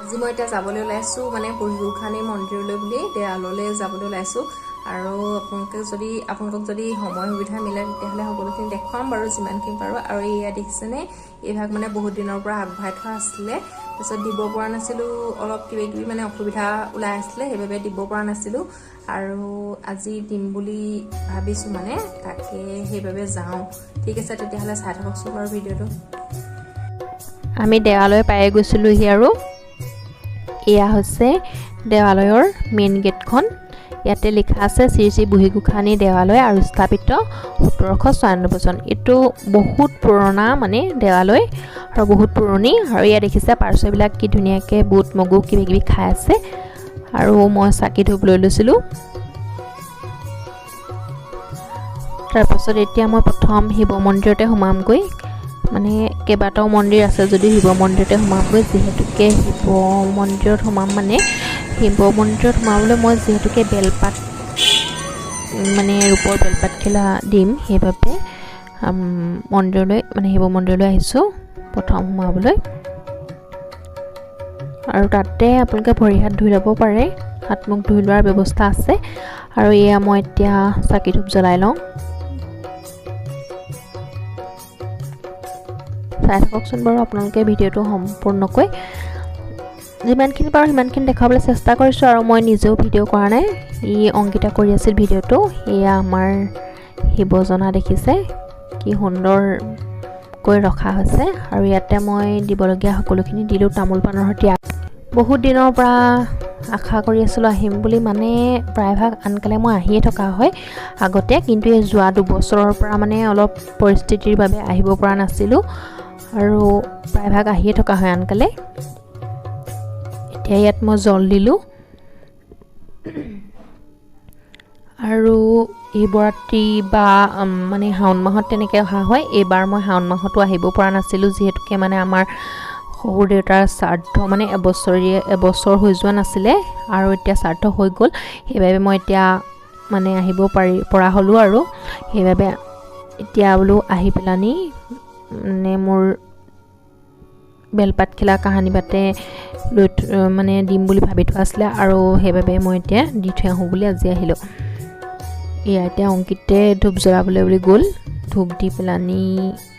আজি মই এতিয়া যাবলৈ ওলাইছোঁ মানে বুঢ়ী গোসানী মন্দিৰলৈ বুলি দেৱাললৈ যাবলৈ ওলাইছোঁ আৰু আপোনালোকক যদি সময় সুবিধা মিলে তেতিয়াহ'লে সকলোখিনি দেখুৱাম বাৰু যিমানখিনি পাৰোঁ আৰু এয়া দেখিছেনে এইভাগ মানে বহুত দিনৰ পৰা আগবঢ়াই থোৱা আছিলে তাৰপিছত দিব পৰা নাছিলোঁ অলপ কিবা মানে অসুবিধা ওলাই আছিলে সেইবাবে দিব পৰা নাছিলোঁ আৰু আজি দিম বুলি ভাবিছোঁ মানে তাকে সেইবাবে যাওঁ ঠিক আছে তেতিয়াহ'লে চাই থাককচোন বাৰু ভিডিঅ'টো আমি দেৱালয় পাই গৈছিলোহি আৰু এয়া হৈছে দেৱালয়ৰ মেইন গেটখন ইয়াতে লিখা আছে শ্ৰী শ্ৰী বুঢ়ী গোসানী দেৱালয় আৰু স্থাপিত 1796 চন এটো বহুত পুৰণা মানে দেৱালয় আৰু বহুত পুৰণি আৰু ইয়া দেখিছে পাৰ্শ্ববিলাক কি ধুনীয়াকে বুট মগু কিবা খাই আছে আৰু মই চাকি ধূপ লৈ লৈছিলোঁ তাৰপিছত এতিয়া মই প্ৰথম শিৱ মন্দিৰতে সোমামগৈ মানে কেইবাটাও মন্দিৰ আছে যদি শিৱ মন্দিৰতে সোমামগৈ যেহেতুকে শিৱ মন্দিৰত সোমাম মানে শিৱ মন্দিৰত সোমাবলৈ মই যেহেতুকে বেলপাত মানে ৰূপৰ বেলপাত খিলা দিম সেইবাবে মন্দিৰলৈ মানে শিৱ মন্দিৰলৈ আহিছোঁ প্ৰথম সোমাবলৈ আৰু তাতে আপোনালোকে ভৰি হাত ধুই ল'ব পাৰে হাত মুখ ধুই লোৱাৰ ব্যৱস্থা আছে আৰু এয়া মই এতিয়া চাকি ধূপ জ্বলাই লওঁ চাই থাককচোন বাৰু আপোনালোকে ভিডিঅ'টো সম্পূৰ্ণকৈ যিমানখিনি পাৰোঁ সিমানখিনি দেখাবলৈ চেষ্টা কৰিছোঁ আৰু মই নিজেও ভিডিঅ' কৰা নাই ই অংকিতা কৰি আছিল ভিডিঅ'টো এয়া আমাৰ শিৱজনা দেখিছে কি সুন্দৰকৈ ৰখা হৈছে আৰু ইয়াতে মই দিবলগীয়া সকলোখিনি দিলোঁ তামোল পাণৰ সৈতে বহুত দিনৰ পৰা আশা কৰি আছিলোঁ আহিম বুলি মানে প্ৰায়ভাগ আনকালে মই আহিয়ে থকা হয় আগতে কিন্তু এই যোৱা 2 বছৰৰ পৰা মানে অলপ পৰিস্থিতিৰ বাবে আহিব পৰা নাছিলোঁ আৰু প্ৰায়ভাগ আহিয়ে থকা হয় আনকালে এতিয়া ইয়াত মই জল দিলোঁ আৰু শিৱৰাত্ৰি বা মানে শাওণ মাহত তেনেকৈ অহা হয় এইবাৰ মই শাওণ মাহতো আহিব পৰা নাছিলোঁ যিহেতুকে মানে আমাৰ শহুৰ দেউতাৰ শ্ৰাদ্ধ মানে এবছৰ হৈ যোৱা নাছিলে আৰু এতিয়া শ্ৰাদ্ধ হৈ গ'ল সেইবাবে মই এতিয়া মানে আহিব পৰা হ'লোঁ আৰু সেইবাবে এতিয়া বোলো আহি পেলানি মানে মোৰ বেলপাত খিলা কাহানি বাতে লৈ মানে দিম বুলি ভাবি থোৱা আছিলে আৰু সেইবাবে মই এতিয়া দি থৈ আহোঁ বুলি আজি আহিলোঁ এয়া এতিয়া অংকিতে ধূপ জ্বলাবলৈ বুলি গ'ল ধূপ দি পেলানি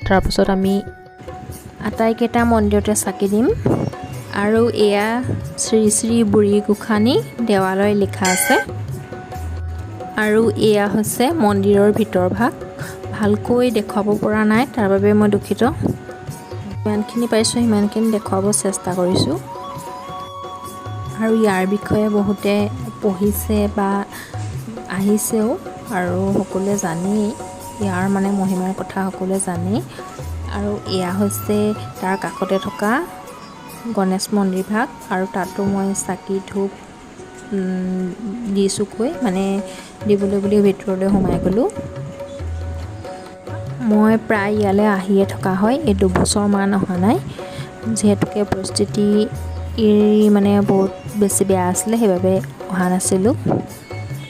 তাৰপিছত আমি আটাইকেইটা মন্দিৰতে চাকি দিম আৰু এয়া শ্ৰী শ্ৰী বুঢ়ী গোসানী দেৱালয় লিখা আছে আৰু এয়া হৈছে মন্দিৰৰ ভিতৰভাগ ভালকৈ দেখুৱাব পৰা নাই তাৰ বাবে মই দুখিত যিমানখিনি পাইছোঁ সিমানখিনি দেখুৱাব চেষ্টা কৰিছোঁ আৰু ইয়াৰ বিষয়ে বহুতে পঢ়িছে বা আহিছেও আৰু সকলোৱে জানেই ইয়াৰ মানে মহিমাৰ কথা সকলোৱে জানেই আৰু এয়া হৈছে তাৰ কাষতে থকা গণেশ মন্দিৰ ভাগ আৰু তাতো মই চাকি ধূপ দিছোঁকৈ মানে দিবলৈ বুলি ভিতৰলৈ সোমাই গ'লোঁ মই প্ৰায় ইয়ালৈ আহিয়ে থকা হয় এই 2 বছৰমান অহা নাই যিহেতুকে পৰিস্থিতি মানে বহুত বেছি বেয়া আছিলে সেইবাবে অহা নাছিলোঁ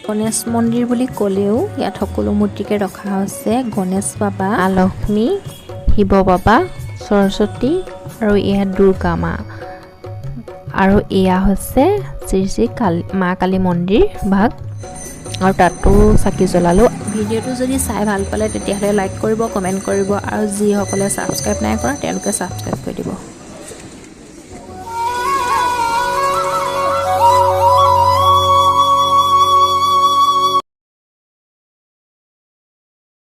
গণেশ মন্দিৰ বুলি ক'লেও ইয়াত সকলো মূৰ্তিকে ৰখা হৈছে গণেশ বাবা লক্ষ্মী শিৱ বাবা সৰস্বতী আৰু এয়া দুৰ্গা মা আৰু এয়া হৈছে শ্ৰী শ্ৰী মা কালী মন্দিৰ ভাগ আৰু তাতো চাকি জ্বলালোঁ ভিডিঅ'টো যদি চাই ভাল পালে তেতিয়াহ'লে লাইক কৰিব কমেণ্ট কৰিব আৰু যিসকলে ছাবস্ক্ৰাইব নাই কৰা তেওঁলোকে ছাবস্ক্ৰাইব কৰি দিব